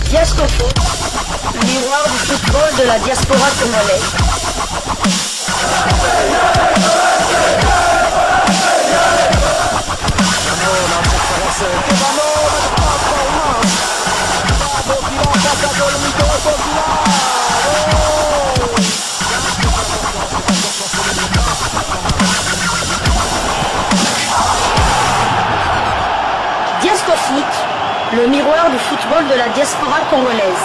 Diasco Foot, miroir du football de la diaspora congolaise. Diasco Foot, le miroir du football de la diaspora congolaise.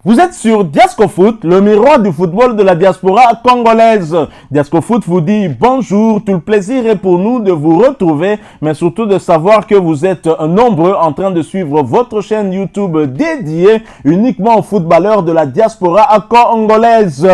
Vous êtes sur Diasco Foot, le miroir du football de la diaspora congolaise. Diasco Foot vous dit bonjour, tout le plaisir est pour nous de vous retrouver, mais surtout de savoir que vous êtes nombreux en train de suivre votre chaîne YouTube dédiée uniquement aux footballeurs de la diaspora congolaise.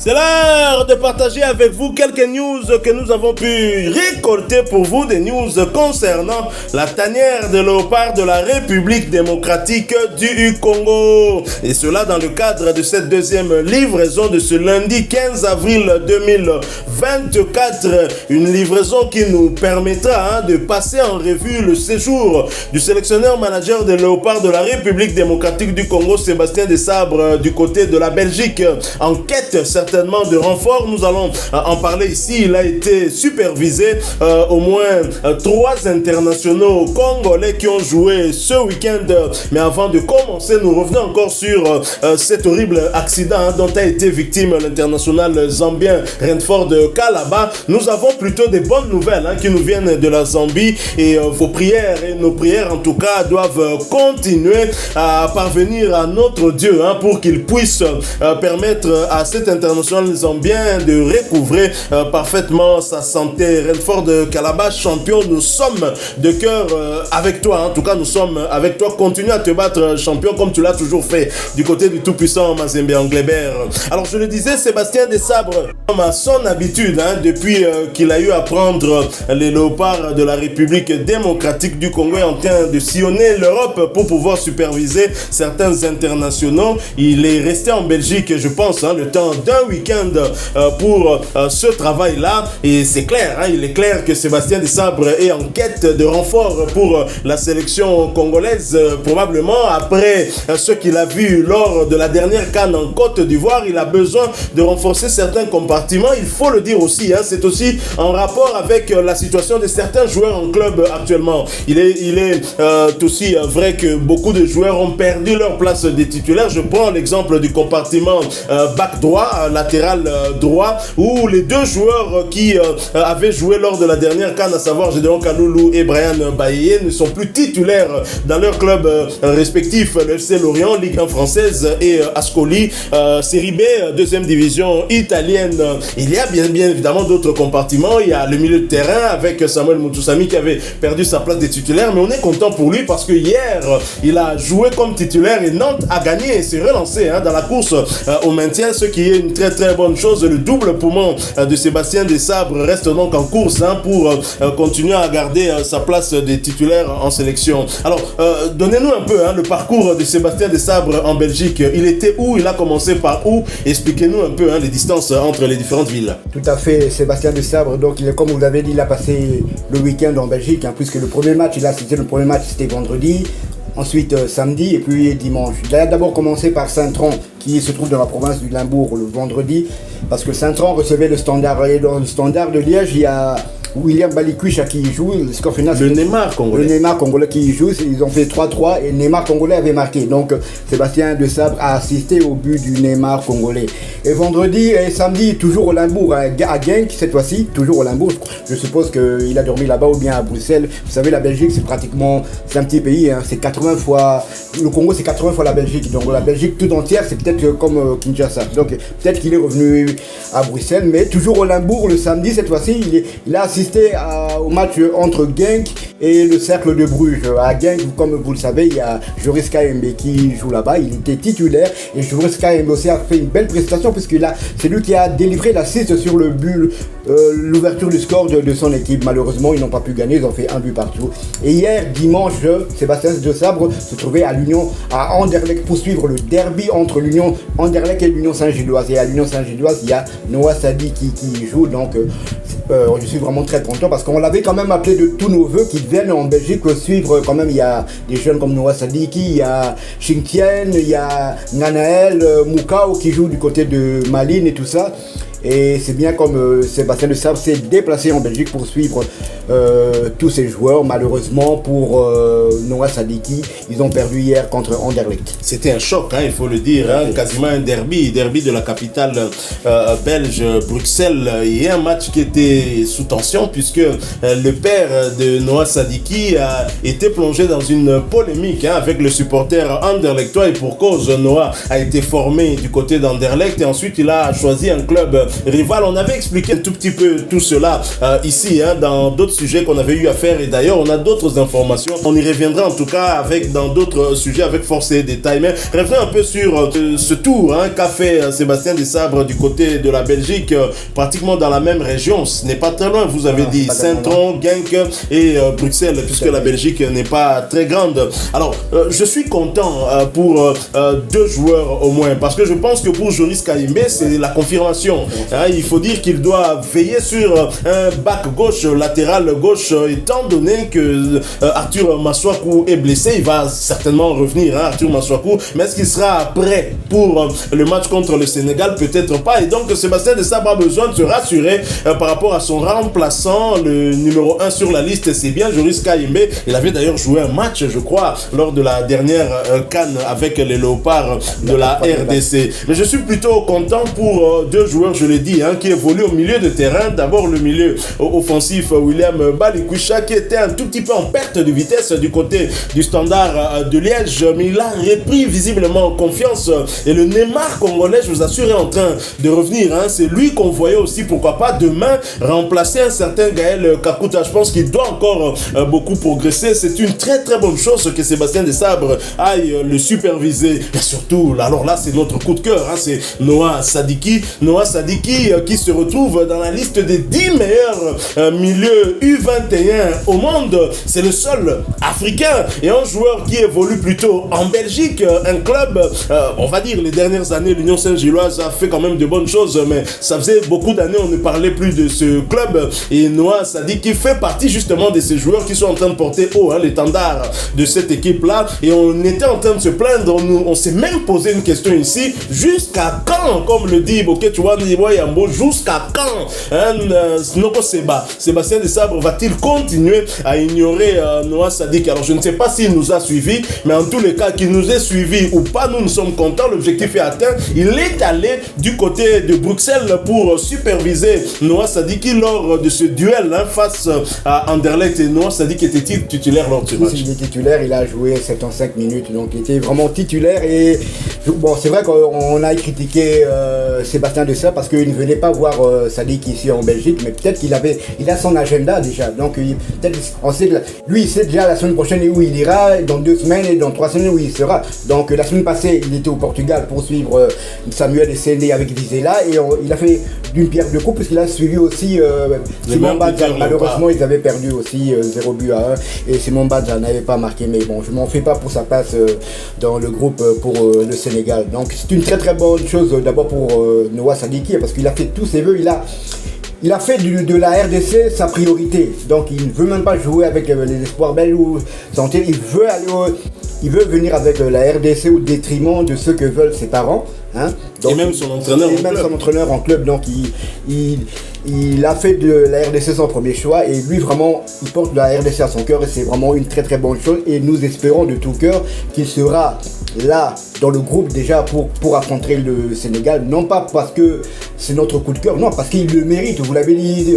C'est l'heure de partager avec vous quelques news que nous avons pu récolter pour vous, des news concernant la tanière de léopard de la République démocratique du Congo. Et cela dans le cadre de cette deuxième livraison de ce lundi 15 avril 2024. Une livraison qui nous permettra de passer en revue le séjour du sélectionneur manager des léopards de la République démocratique du Congo, Sébastien Desabre, du côté de la Belgique, en quête certainement de renfort. Nous allons en parler ici. Il a été supervisé au moins 3 internationaux congolais qui ont joué ce week-end. Mais avant de commencer, nous revenons encore sur cet horrible accident dont a été victime l'international zambien Renford Kalaba. Nous avons plutôt des bonnes nouvelles qui nous viennent de la Zambie, et vos prières et nos prières en tout cas doivent continuer à parvenir à notre Dieu pour qu'il puisse permettre à cet international zambien de recouvrer parfaitement sa santé. Renford Kalaba, champion, nous sommes de cœur avec toi. En tout cas, nous sommes avec toi. Continue à te battre, champion, comme tu l'as toujours fait du côté du tout-puissant Mazembe Anglebert. Alors, je le disais, Sébastien Desabre, comme à son habitude, depuis qu'il a eu à prendre les léopards de la République démocratique du Congo, est en train de sillonner l'Europe pour pouvoir superviser certains internationaux. Il est resté en Belgique, je pense, le temps d'un week-end pour ce travail-là, et c'est clair, il est clair que Sébastien Desabre est en quête de renfort pour la sélection congolaise, probablement après ce qu'il a vu lors de la dernière CAN en Côte d'Ivoire. Il a besoin de renforcer certains compartiments, il faut le dire aussi, c'est aussi en rapport avec la situation de certains joueurs en club actuellement. Il est aussi vrai que beaucoup de joueurs ont perdu leur place de titulaire. Je prends l'exemple du compartiment back droit, latéral droit, où les 2 joueurs qui avaient joué lors de la dernière CAN, à savoir Gédéon Kaloulou et Brian Baye, ne sont plus titulaires dans leur club respectif, le FC Lorient, Ligue 1 française, et Ascoli, Série B, 2e division italienne. Il y a bien évidemment d'autres compartiments. Il y a le milieu de terrain avec Samuel Moutoussamy qui avait perdu sa place de titulaire, mais on est content pour lui parce que hier, il a joué comme titulaire et Nantes a gagné et s'est relancé dans la course au maintien, ce qui est une très bonne chose. Le double poumon de Sébastien Desabre reste donc en course pour continuer à garder sa place de titulaire en sélection. Alors, donnez-nous un peu le parcours de Sébastien Desabre en Belgique. Il était où? Il a commencé par où? Expliquez-nous un peu les distances entre les différentes villes. Tout à fait, Sébastien Desabre, donc comme vous l'avez dit, il a passé le week-end en Belgique, puisque le premier match, c'était vendredi. Ensuite samedi et puis dimanche. Il a d'abord commencé par Saint-Tron qui se trouve dans la province du Limbourg le vendredi, parce que Saint-Tron recevait le Standard, et dans le Standard de Liège il y a William Balikwisha qui y joue, le score final, le Neymar congolais. Le Neymar congolais qui y joue, ils ont fait 3-3 et Neymar congolais avait marqué. Donc Sébastien Desabre a assisté au but du Neymar congolais. Et vendredi et samedi, toujours au Limbourg, à Genk cette fois-ci, toujours au Limbourg. Je suppose qu'il a dormi là-bas ou bien à Bruxelles. Vous savez, la Belgique, c'est un petit pays, c'est 80 fois, le Congo c'est 80 fois la Belgique. Donc la Belgique tout entière, c'est peut-être comme Kinshasa. Donc peut-être qu'il est revenu à Bruxelles, mais toujours au Limbourg le samedi cette fois-ci, il a assisté au match entre Genk et le Cercle de Bruges. À Genk, comme vous le savez, il y a Joris Kaembe qui joue là-bas. Il était titulaire et Joris Kaembe aussi a fait une belle prestation puisque c'est lui qui a délivré l'assist sur le but, l'ouverture du score de son équipe. Malheureusement, ils n'ont pas pu gagner, ils ont fait un but partout. Et hier, dimanche, Sébastien Desabre se trouvait à Anderlecht pour suivre le derby entre l'Union Anderlecht et l'Union Saint-Gilloise. Et à l'Union Saint-Gilloise, il y a Noah Sadi qui joue. Donc, je suis vraiment très content parce qu'on l'avait quand même appelé de tous nos voeux qu'il viennent en Belgique suivre quand même. Il y a des jeunes comme Noah Sadiki, il y a Xingtian, il y a Nganaël Moukao qui joue du côté de Malines et tout ça. Et c'est bien comme Sébastien de Sabre s'est déplacé en Belgique pour suivre tous ces joueurs. Malheureusement pour Noah Sadiki, ils ont perdu hier contre Anderlecht. C'était un choc, hein, il faut le dire, hein, quasiment un derby de la capitale belge, Bruxelles. Il y a un match qui était sous tension puisque le père de Noah Sadiki a été plongé dans une polémique avec le supporter anderlechtois et pour cause, Noah a été formé du côté d'Anderlecht et ensuite il a choisi un club rival. On avait expliqué un tout petit peu tout cela ici dans d'autres sujets qu'on avait eu à faire et d'ailleurs on a d'autres informations. On y reviendra en tout cas dans d'autres sujets avec force et détails. Mais revenons un peu sur ce tour qu'a fait Sébastien de Sabre du côté de la Belgique, pratiquement dans la même région. Ce n'est pas très loin, vous avez dit Saint-Tron, Genk et Bruxelles, puisque la Belgique n'est pas très grande. Alors, je suis content pour deux joueurs au moins, parce que je pense que pour Joris Kaimbe, c'est la confirmation. Il faut dire qu'il doit veiller sur un back gauche, latéral gauche, étant donné que Arthur Masuaku est blessé. Il va certainement revenir, Arthur Masuaku, mais est-ce qu'il sera prêt pour le match contre le Sénégal? Peut-être pas. Et donc Sébastien de Sabre a besoin de se rassurer par rapport à son remplaçant, le numéro 1 sur la liste, c'est bien Joris Kaimbe. Il avait d'ailleurs joué un match, je crois, lors de la dernière CAN avec les Léopards de la RDC. Mais je suis plutôt content pour deux joueurs, je l'ai dit, qui évoluent au milieu de terrain. D'abord le milieu offensif, William Balikwisha, qui était un tout petit peu en perte de vitesse du côté du Standard de Liège, mais il a repris visiblement confiance et le Neymar congolais, je vous assure, est en train de revenir. C'est lui qu'on voyait aussi, pourquoi pas demain, remplacer un certain Gaël Kakuta. Je pense qu'il doit encore beaucoup progresser. C'est une très très bonne chose que Sébastien de Sabre aille le superviser. Et surtout, alors là, c'est notre coup de cœur, c'est Noah Sadiki. Noah Sadiki qui se retrouve dans la liste des 10 meilleurs milieux U21 au monde. C'est le seul africain et un joueur qui évolue plutôt en Belgique, un club, on va dire les dernières années, l'Union Saint-Gilloise a fait quand même de bonnes choses, mais ça faisait beaucoup d'années on ne parlait plus de ce club et Noah Sadiki fait partie justement de ces joueurs qui sont en train de porter haut l'étendard de cette équipe-là et on était en train de se plaindre, on s'est même posé une question ici, jusqu'à quand, comme le dit Boké Yambo, jusqu'à quand Snoko Seba, Sébastien de Sabre va-t-il continuer à ignorer Noah Sadiki? Alors je ne sais pas s'il nous a suivis, mais en tous les cas, qu'il nous ait suivis ou pas, nous sommes contents, l'objectif est atteint. Il est allé du côté de Bruxelles pour superviser Noah Sadiki lors de ce duel face à Anderlecht. Et Noah Sadiki était titulaire lors de ce match. Il est titulaire, il a joué 75 minutes, donc il était vraiment titulaire. Et bon, c'est vrai qu'on a critiqué Sébastien de Sabre parce qu'il ne venait pas voir Sadiki ici en Belgique, mais peut-être qu'il a son agenda déjà. Donc peut-être on sait, lui il sait déjà la semaine prochaine où il ira, dans 2 semaines et dans 3 semaines où il sera. Donc la semaine passée, il était au Portugal pour suivre Samuel Essendé avec Vizela et il a fait d'une pierre deux coups puisqu'il a suivi aussi Simon Badja. Malheureusement, ils avaient perdu aussi 0 but à 1 et Simon Badja n'avait pas marqué, mais bon, je m'en fais pas pour sa place dans le groupe pour le Sénégal. Donc c'est une très très bonne chose d'abord pour Noah Sadiki parce qu'il a fait tous ses vœux, il a fait de la RDC sa priorité. Donc il ne veut même pas jouer avec les espoirs belges ou sentir. Il veut venir avec la RDC au détriment de ce que veulent ses parents. Donc, et même son entraîneur en club. Donc il a fait de la RDC son premier choix et lui vraiment il porte la RDC à son cœur et c'est vraiment une très très bonne chose et nous espérons de tout cœur qu'il sera là dans le groupe déjà pour affronter le Sénégal, non pas parce que c'est notre coup de cœur, non parce qu'il le mérite, vous l'avez dit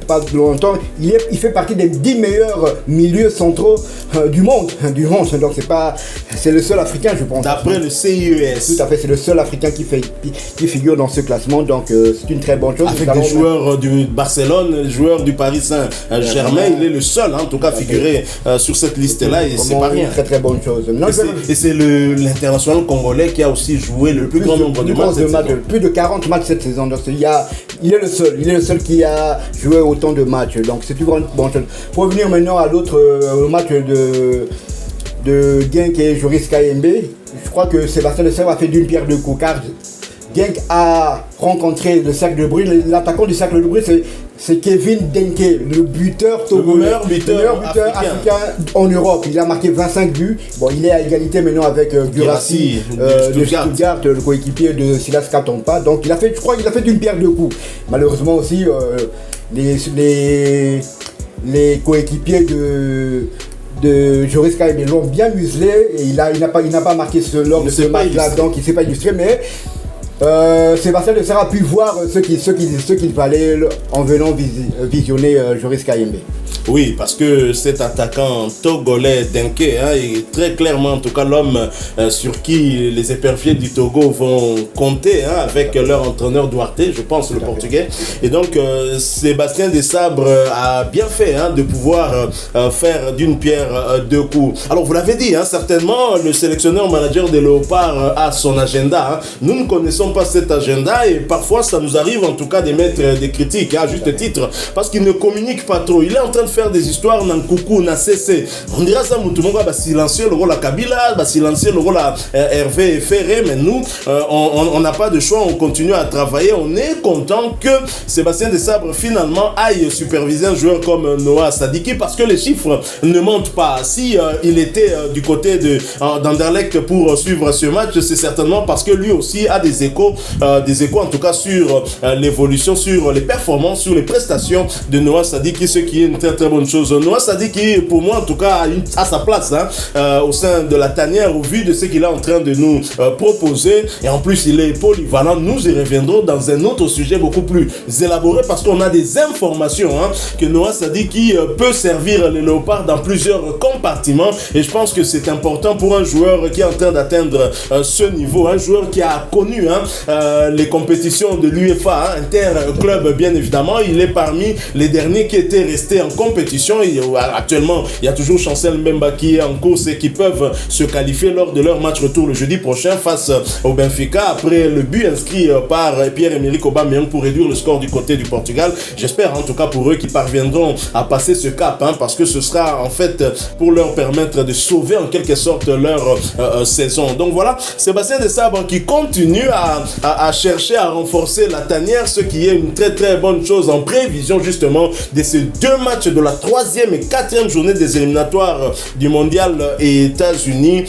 pas longtemps, il fait partie des 10 meilleurs milieux centraux du monde, donc c'est le seul africain je pense. D'après le CIES. Tout à fait, c'est le seul africain qui figure dans ce classement, donc c'est une très bonne chose. Avec des joueurs du Barcelone, joueurs du Paris Saint-Germain, il est le seul en tout cas figuré sur cette liste-là et c'est pas rien. Une très très bonne chose. Et c'est l'international congolais qui a aussi joué le plus grand nombre de matchs. Plus de 40 matchs cette saison. Donc, il est le seul qui a joué autant de matchs. Donc c'est une bonne chose. Pour revenir maintenant à l'autre match de Genk et Joris Kaimbe, je crois que Sébastien de Sabre a fait d'une pierre deux coups car Genk a rencontré le Cercle de Bruges. L'attaquant du Cercle de Bruges, c'est Kevin Denke, le buteur togolais, le meilleur buteur africain en Europe. Il a marqué 25 buts. Bon, il est à égalité maintenant avec Guirassy de Stuttgart, le coéquipier de Silas Katompa. Donc je crois qu'il a fait une paire de coups. Malheureusement aussi, les coéquipiers de Joris Kaïbé l'ont bien muselé et il n'a pas marqué lors de ce match-là, donc il ne s'est pas illustré, mais Sébastien de Serre a pu voir ce qu'il fallait en venant visionner Joris Kaïbé. Oui, parce que cet attaquant togolais Denke est très clairement en tout cas l'homme sur qui les éperviers du Togo vont compter avec leur entraîneur Duarte, je pense le portugais. Et donc Sébastien Desabre a bien fait de pouvoir faire d'une pierre deux coups. Alors vous l'avez dit, certainement le sélectionneur manager des Léopards a son agenda. Nous ne connaissons pas cet agenda et parfois ça nous arrive en tout cas d'émettre des critiques à juste titre parce qu'il ne communique pas trop. Il est en train de faire des histoires dans Coucou, dans CC. On dira ça, Moutoumouga va silencier le rôle à Kabila, va silencier le rôle à Hervé Ferré, mais nous, on n'a pas de choix, on continue à travailler. On est content que Sébastien Desabre finalement aille superviser un joueur comme Noah Sadiki parce que les chiffres ne mentent pas. Si il était du côté d'Anderlecht pour suivre ce match, c'est certainement parce que lui aussi a des échos en tout cas sur l'évolution, sur les performances, sur les prestations de Noah Sadiki, ce qui est une très bonne chose. Noah Sadiki, pour moi en tout cas, a sa place au sein de la tanière au vu de ce qu'il est en train de nous proposer. Et en plus, il est polyvalent. Nous y reviendrons dans un autre sujet beaucoup plus élaboré parce qu'on a des informations que Noah Sadiki peut servir les Léopards dans plusieurs compartiments. Et je pense que c'est important pour un joueur qui est en train d'atteindre ce niveau, un joueur qui a connu les compétitions de l'UEFA, Interclub bien évidemment. Il est parmi les derniers qui étaient restés en compétition. Actuellement, il y a toujours Chancel Mbemba qui est en course et qui peuvent se qualifier lors de leur match retour le jeudi prochain face au Benfica après le but inscrit par Pierre-Emerick Aubameyang pour réduire le score du côté du Portugal. J'espère en tout cas pour eux qu'ils parviendront à passer ce cap parce que ce sera en fait pour leur permettre de sauver en quelque sorte leur saison. Donc voilà, Sébastien Desabre qui continue à chercher à renforcer la tanière, ce qui est une très bonne chose en prévision justement de ces deux matchs de la 3e et 4e journée des éliminatoires du mondial et États-Unis,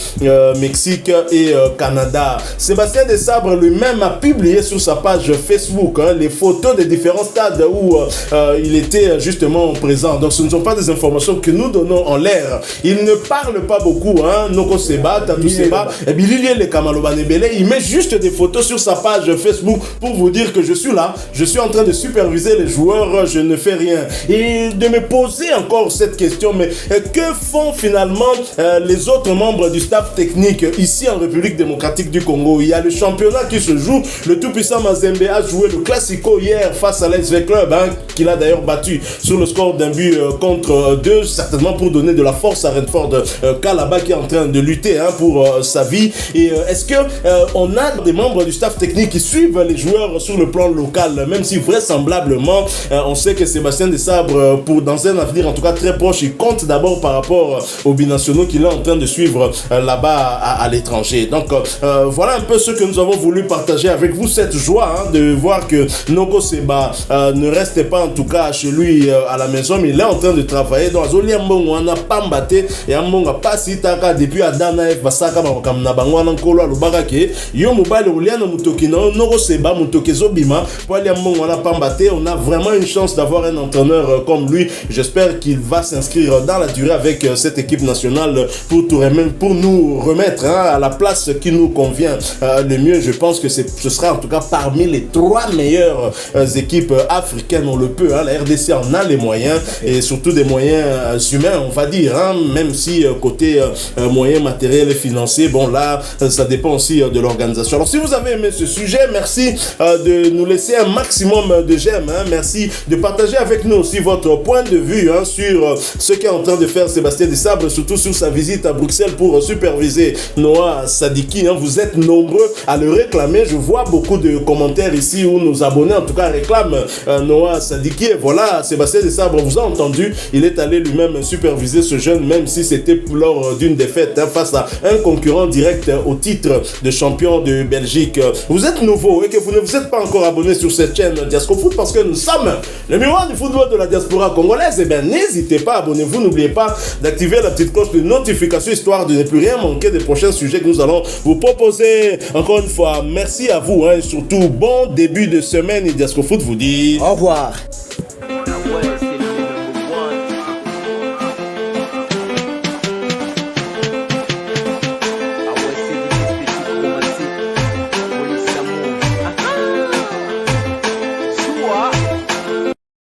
Mexique et Canada. Sébastien Desabre lui-même a publié sur sa page Facebook les photos des différents stades où il était justement présent. Donc ce ne sont pas des informations que nous donnons en l'air. Il ne parle pas beaucoup, Noko Seba, Tatou Seba, et puis les Kamalobanebele, il met juste des photos sur sa page Facebook pour vous dire que je suis là, je suis en train de superviser les joueurs, je ne fais rien. Et de me poser encore cette question, mais que font finalement les autres membres du staff technique ici en République démocratique du Congo? Il y a le championnat qui se joue, le tout-puissant Mazembe a joué le Classico hier face à l'SV Club, qu'il a d'ailleurs battu sur le score d'un but contre 2, certainement pour donner de la force à Redford Kalaba qui est en train de lutter pour sa vie. Et est-ce que on a des membres du staff technique qui suivent les joueurs sur le plan local, même si vraisemblablement on sait que Sébastien Desabre, dans un avenir en tout cas très proche, il compte d'abord par rapport aux binationaux qu'il est en train de suivre là-bas à l'étranger. Donc voilà un peu ce que nous avons voulu partager avec vous, cette joie de voir que Noko Seba ne reste pas en tout cas chez lui à la maison, mais il est en train de travailler dans Zoliambongo, on n'a pas mbatté et Ambonga pas si taka depuis Adana F Basaka Bakamna Bangwana Nkolo Alubagake yo mobile Oliana Mutokino Noko Seba Mutokezo Bima pour aller Ambongo on n'a pas mbatté. On a vraiment une chance d'avoir un entraîneur comme lui. J'espère qu'il va s'inscrire dans la durée avec cette équipe nationale pour nous remettre à la place qui nous convient le mieux. Je pense que ce sera en tout cas parmi les 3 meilleures équipes africaines. On le peut, la RDC en a les moyens et surtout des moyens humains, on va dire, même si côté moyens matériels et financiers, bon là, ça dépend aussi de l'organisation. Alors si vous avez aimé ce sujet, merci de nous laisser un maximum de j'aime, merci de partager avec nous aussi votre point de vue sur ce qu'est en train de faire Sébastien Desabre, surtout sur sa visite à Bruxelles pour superviser Noah Sadiki. Vous êtes nombreux à le réclamer. Je vois beaucoup de commentaires ici où nos abonnés en tout cas réclament Noah Sadiki. Et voilà, Sébastien Desabre vous a entendu. Il est allé lui-même superviser ce jeune, même si c'était lors d'une défaite face à un concurrent direct au titre de champion de Belgique. Vous êtes nouveau et que vous ne vous êtes pas encore abonné sur cette chaîne Diasco Foot parce que nous sommes le miroir du football de la diaspora congolaise. Et bien n'hésitez pas, abonnez-vous, n'oubliez pas d'activer la petite cloche de notification histoire de ne plus rien manquer des prochains sujets que nous allons vous proposer. Encore une fois, merci à vous et surtout bon début de semaine et Diasco Foot vous dit au revoir.